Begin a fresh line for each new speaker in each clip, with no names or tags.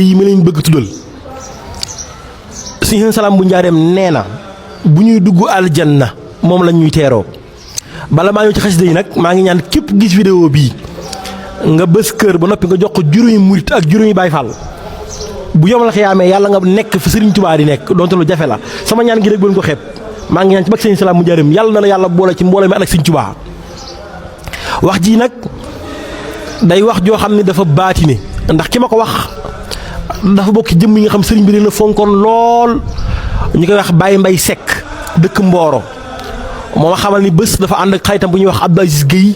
yi ma leen bëgg tuddal sëñ Salaam bu njaareem nee na bu ñuy dugg aljanna moom la ñuy teeroo. bala maa ñëw ci xasida yi nag maa ngi ñaan képp gis vidéo bii nga bës kër ba noppi nga jox ko juróomi murit ak juróomi Baay Faal bu yomal xiyaamee yàlla nga nekk fi Sëriñ Tuubaa di nekk donte lu jafe la sama ñaan gi rek bu ko xeeb maa ngi ñaan ci bak sëñ Salaam bu njaareem yàlla na la yàlla boole ci mbooloo mi ànd ak Sëriñ Tuubaa. wax ji nag day wax joo xam ne dafa baatine ndax ki ma ko wax dafa bokk jëmm yi nga xam sëriñ bi leen a fonkoon lool ñu koy wax Baye Mbay Seck dëkk Mboro moo ma xamal ni bés dafa ànd ak xaritam bu ñuy wax Abdou Aziz Guèye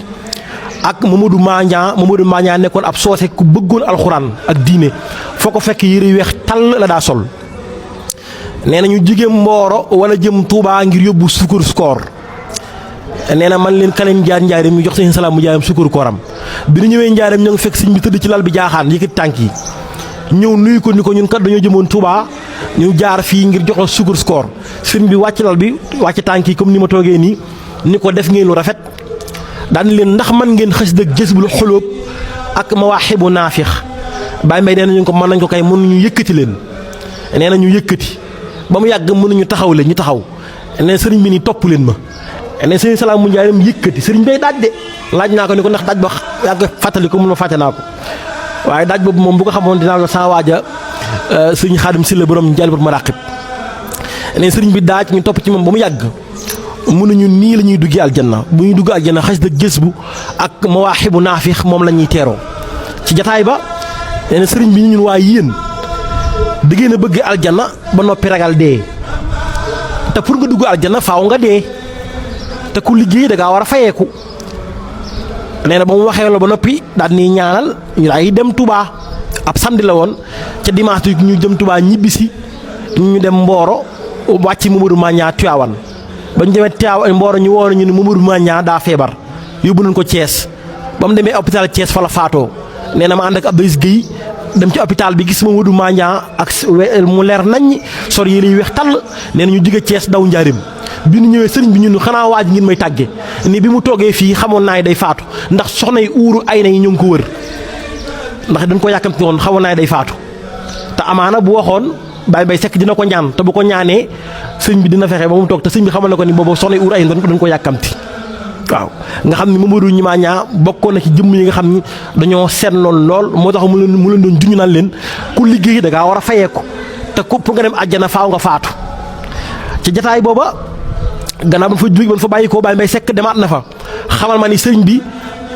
ak Mamadou Maña nekkoon ab soose ku bëggoon alxuraan ak diine foo ko fekk yére yu weex tàll la daa sol nee na ñu jóge Mboro wala jëm Touba ngir yóbbu sukkur koor nee na man leen kaleen jaar njaareem ñu jox sëñ Salaam mu njaareem sukkur kooram bi ñu ñëwee njaareem ñoo ngi fekk sëñ bi tëdd ci lal bi jaaxaan yëkkati tànk yi ñëw nuyu ko ni ko ñun kat dañoo jëmoon Touba ñu jaar fii ngir jox la sukkur koor sëñ bi wàcc lal bi wàcc tànk yi comme ni ma toogee nii ni ko def ngeen lu rafet daan leen ndax man ngeen xës dëgg Jazbul Xulóob ak Mawaahibu Naafix Baye Mbaye nee na ñu ko mën nañ ko kay mënuñu yëkkati leen nee na ñu yëkkati ba mu yàgg mënuñu taxaw leen ñu taxaw nee sëriñ bi ni topp leen ma nee sëriñ Salaam mu njaareem yëkkati sëriñ bay daaj de laaj naa ko ni ko ndax daaj ba yàgg fàttali ko mun ma fàtte naa ko waaye daaj boobu moom bu ko xamoon dinaa ko saa waaja sëriñ Xaadim Silla borom Jalbul Maraqib nee sëriñ bi daaj ñu topp ci moom ba mu yàgg mënuñu nii la ñuy duggee aljanna bu ñuy dugg aljanna xasida Jazbu ak Mawaahibu Naafix moom la ñuy teeroo ci jataay ba nee na sëriñ bi ñun waa yéen da ngeen a bëgg aljanna ba noppi ragal dee te pour nga dugg aljanna faaw nga dee te ku liggéey da ngaa war a fayeeku nee na ba mu waxee loolu ba noppi daal ni ñaanal ñu daay dem Touba ab samedi la woon ca dimanche ñu jëm Touba ñibbisi ñu dem Mboro wàcc Mamadou Maña Tiwaawan ba ñu demee Tiwaawan Mboro ñu woo ñu ne Mamadou Maña daa feebar yóbbu nañ ko Thiès ba mu demee hôpital Thiès fa la faatoo nee na ma ànd ak Abdou Aziz Guèye dem ci hôpital bi gis Mamadou Maña ak mu leer nañ sor yére yu weex tàll nee na ñu jóge Thiès daw njaarim bi ñu ñëwee sëriñ bi ñun xanaa waaj ngeen may tàgge ni bi mu toogee fii xamoon naa day faatu ndax soxna yi uuru ay na yi ñoo ngi ko wër ndax dañ ko yàkkamti woon xamoon naa day faatu te amaana bu waxoon Baye Mbay Seck dina ko ñaan te bu ko ñaanee sëriñ bi dina fexe ba mu toog te sëriñ bi xamal na ko ni boobu soxna yi uuru ay na dañ ko yàkkamti waaw nga xam ni Mamadou Maña bokkoon na ci jëmm yi nga xam ni dañoo seetloon lool moo tax mu leen doon juñu naan leen ku liggéey da ngaa war a fayeeku te ku pour nga dem àjjana faaw nga faatu ci jataay booba gannaaw ba fa jóge ba fa bàyyi ko Baye Mbay Seck demaat na fa xamal ma ni sëriñ bi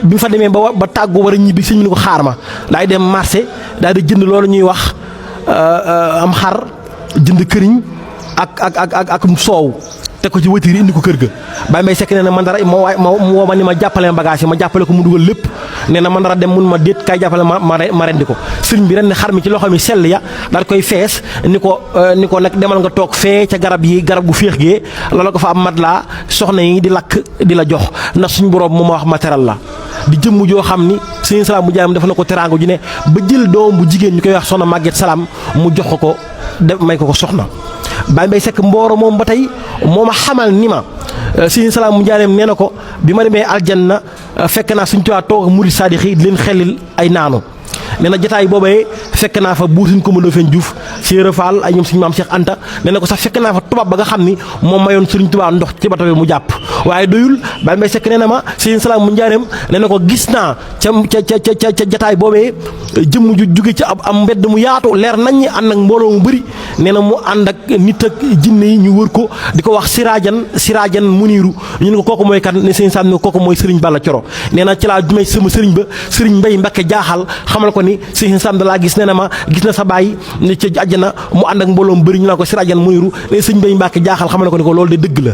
mu fa demee ba tàggu war a ñibbi sëriñ bi ni ko xaar ma daay dem marché daal di jënd loolu ñuy wax am xar jënd këriñ ak soow teg ko ci wëtiir indi ko kër ga Baye Mbay Seck nee na man dara moo woo ma ni ma jàppale ma bagage yi ma jàppale ko mu dugal lépp nee na man dara dem mun ma déet kay jàppale ma rendi ko sëriñ bi ren ne xar mi ci loxo mi sell ya daal koy fees ni ko nag demal nga toog fee ca garab gu féex gee loola ko fa am mat laa soxna yi di lakk di la jox ndax suñu borom moo ma wax matériel la di jëmm joo xam ni sëriñ Salaam bu jaayam def na ko teraanga ju ne ba jël doom bu jigéen ñu koy wax soxna Maguette Salaam mu jox ko def may ko soxna Baye Mbay Seck Mboro moom ba tey moo ma xamal ni ma sëriñ Salaam mu njaareem nee na ko bi ma demee aljanna fekk naa suñ tuwaa toog ak murid saadix yi di leen xellil ay naanu nee na jotaay boobee fekk naa fa buur suñ ko mëndoo fen Diouf Séeréer Fall ay ñoom suñu maam Cheikh Anta nee na ko sax fekk naa fa tubaab ba nga xam ni moom mayoon sëriñ Tuubaa ndox ci bato bi mu jàpp waaye doyul Baye Mbay Seck nee na ma sëriñ Salaam mu njaareem nee na ko gis naa ca jotaay boobee jëmm ju jóge ci am mbedd mu yaatu leer nañ ñi ànd ak mbooloo mu bëri nee na mu ànd ak nit ak jinne yi ñu wër ko di ko wax siraajan muniiru ñu ne ko kooku mooy kan ne sëriñ Salaam ne kooku mooy sëriñ Balla Coro nee na ci laa jumee sama sëriñ ba sëriñ Mbay Mbakke jaaxal xamal ko ni sëriñ Salaam da laa gis nee na ma gis na sa baay ne ci àjjana mu ànd ak mbooloo mu bëri ñu naan ko siraajan muniiru ne sëriñ Mbay Mbakke jaaxal xamal ko ni ko loolu de dëgg la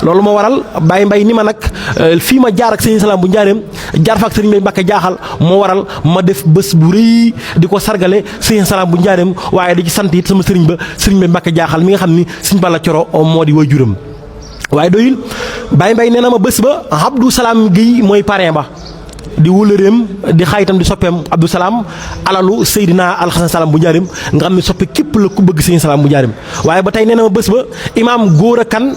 loolu moo waral Baye Mbay ni ma nag fii ma jaar ak sëriñ Salaam bu njaareem jaar fa ak sëriñ Mbay Mbakke jaaxal moo waral ma def bés bu rëy di ko sargale sëriñ Salaam bu njaareem waaye di ci sant it sama sëriñ ba sëriñ Mbay Mbakke jaaxal mi nga xam ni sëriñ Balla Coro moo di waajuram waaye doyul Baye Mbay nee na ma bés ba Abdou Salaam Guèye mooy parrain ba di wóllëreem di xayitam di soppeem Abdou Salam alalu Seydina Alxasan Salam bu njaarim nga xam ne soppe képp la ku bëgg Sëriñ Salam bu njaarim waaye ba tey nee na ma bés ba imaam góor a kan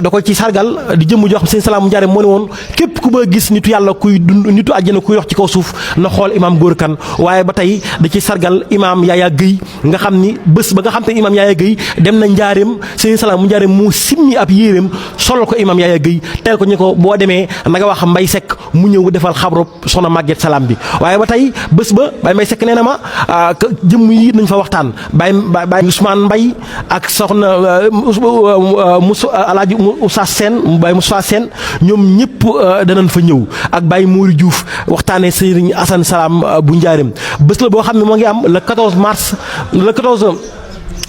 da ko ci sargal di jëmm joo xam Sëriñ Salam bu njaarim moo ne woon képp ku bëgg gis nitu yàlla kuy dund nitu àjjana kuy yox ci kaw suuf na xool imaam góor a kan waaye ba tey da ci sargal imaam Yaaya Guèye nga xam ni bés ba nga xam te imaam Yaaya Guèye dem na njaarim Sëriñ Salam bu njaarim mu simmi ab yéeréem solal ko imaam Yaaya Guèye teel ko ñu ko boo demee na nga wax Mbay Sekk mu ñëw defal xabrob soxna Maguette Salam bi waaye ba tey bés ba Baye Mbay Sekk nee na ma jëmm yi nañ fa waxtaan Baye Ousmane Mbay ak soxna Moussa Alaaji Moussa Sène Baye Moussa Sène ñoom ñëpp danañ fa ñëw ak Baye Mouri Diouf waxtaanee Sëriñ Asan Salam bu njaarim bés la boo xam ne moo ngi am le 14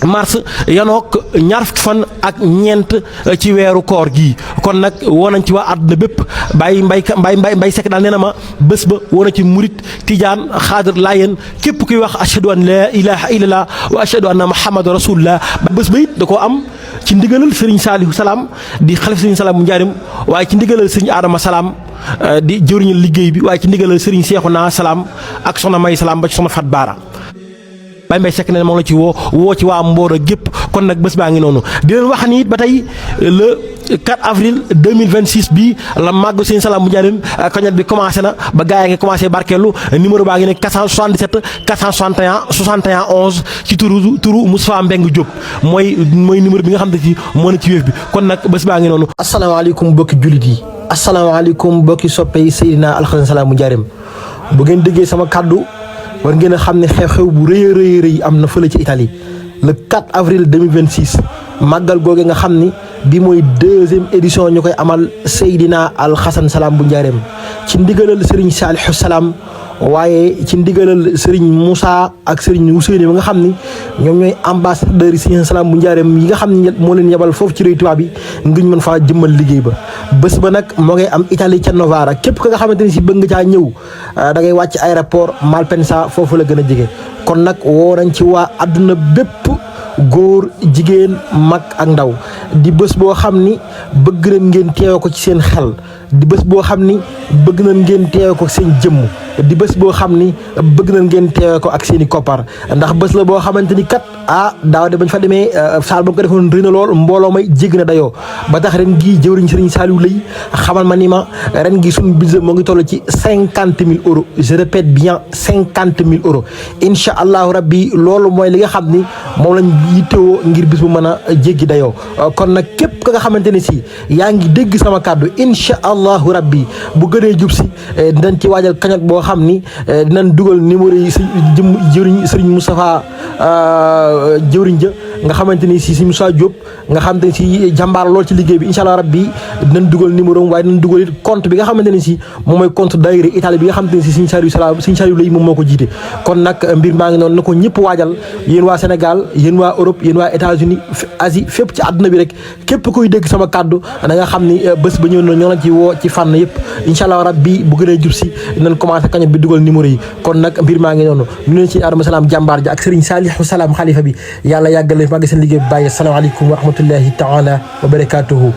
mars yanook ñaar fukki fan ak ñeent ci weeru koor gii kon nag woo nañ ci waa àdduna bépp Mbay Sekk daal nee na ma bés ba woo na ci murit tijaan xaadir laayeen képp kuy wax ashhadu an la ilaha illallah wa ashhadu anna muhammadu rasulullah bés ba it da koo am ci ndigalal Sëriñ Saalihu Salam di xalif Sëriñ Salam bu njaarim waaye ci ndigalal Sëriñ Adama Salam di jëwriñu liggéey bi waaye ci ndigalal Sëriñ Seexuna Salam ak soxna May Salam ba ci soxna Fat Baara Baye Mbay Sekk ne moom la ci woo ci waa Mboro gépp kon nag bés baa ngi noonu di leen wax ni it ba tey le 4 avril 2026 bii la màgg Sëriñ Salam bu njaarim cagnotte bi commencé na ba gars yi nga commencé barkeelu numéro baa ngi ne 477 461 61 11 ci turu Moustapha Mbeng Diop mooy numéro bi nga xam ne ci moo ne ci wéef bi kon nag bés baa ngi noonu. asalaamaaleykum bokki jullit yi asalaamaaleykum bokki soppe yi Seydina Alxasan Salam bu njaarim bu ngeen déggee sama kàddu war ngeen a xam ne xew-xew bu rëy a rëy am na fële ci Italie le 4 avril 2026 màggal googe nga xam ni bi mooy 2e édition ñu koy amal Seydina Alxasan Salam bu njaareem ci ndigalal Serigne Saalihu Salam waaye ci ndigalal Serigne Moussa ak Serigne Ousseynou bi nga xam ni ñoom ñooy ambassadeurs yi Sëriñ Salam bu njaareem yi nga xam ni moo leen yebal foofu ci réew tubaab bi ngir mën faa jëmmal liggéey ba bés ba nag moo ngay am Italie ca Novara képp ka nga xamante ni si bëgg nga caa ñëw da ngay wàcc aéroport Malpensa foofu la gën a jege kon nag woo nañ ci waa àdduna bépp góor jigéen mag ak ndaw di bés boo xam ni bëgg nañ ngeen teewe ko ci seen xel di bés boo xam ni bëgg nañ ngeen teewe ko seen jëmm di bés boo xam ni bëgg nañ ngeen teewe ko ak seen i koppar ndax bés la boo xamante ni kat daaw de bañ fa demee saal ba ko defoon rëy na lool mbooloo may jégg na dayoo ba tax ren gii jëwriñ Sëriñ Saliou lay xamal ma ni ma ren gi suñu budget moo ngi toll ci 50 000 euros je répète bien 50 000 euros incha allahu rabbi loolu mooy li nga xam ni moom lañ yittewoo ngir bis bu mën a jéggi dayoo kon nag képp ka nga xamante ni si yaa ngi dégg sama kàddu incha allahu rabbi bu gënee jub si dinañ ci waajal cagnotte boo xam ni dinañ dugal numéro yi si jëwriñ Sëriñ Moustapha jëwriñ ja nga xamante ni si Moussa Diop nga xamante ni si jàmbaar lool ci liggéey bi incha allah rabbi dinañ dugal numéro waaye dinañ dugal it compte bi nga xamante ni si moom mooy compte daayira Italie bi nga xamante ni si Sëriñ Saliou lay moom moo ko jiite kon nag mbir maa ngi noonu na ko ñëpp waajal yéen waa Sénégal yéen waa Europe yéen waa États-Unis Asie fépp ci àdduna bi rek képp koy dégg sama kàddu da nga xam ni bés ba ñëw na ñoo la ci woo ci fànn yëpp incha allah rabbi bu gënee jub si dinañ commencé kañot bi dugal numéro yi kon nag mbir maa ngi noonu ñu leen ci Adama Salam jàmbaar ja ak Sëriñ Saalihu Salam xalifa bi yàlla yàggal leen màgg seen liggéey bi bàyyi asalaamaaleykum wa rahmatullahi taala wa barakatuhu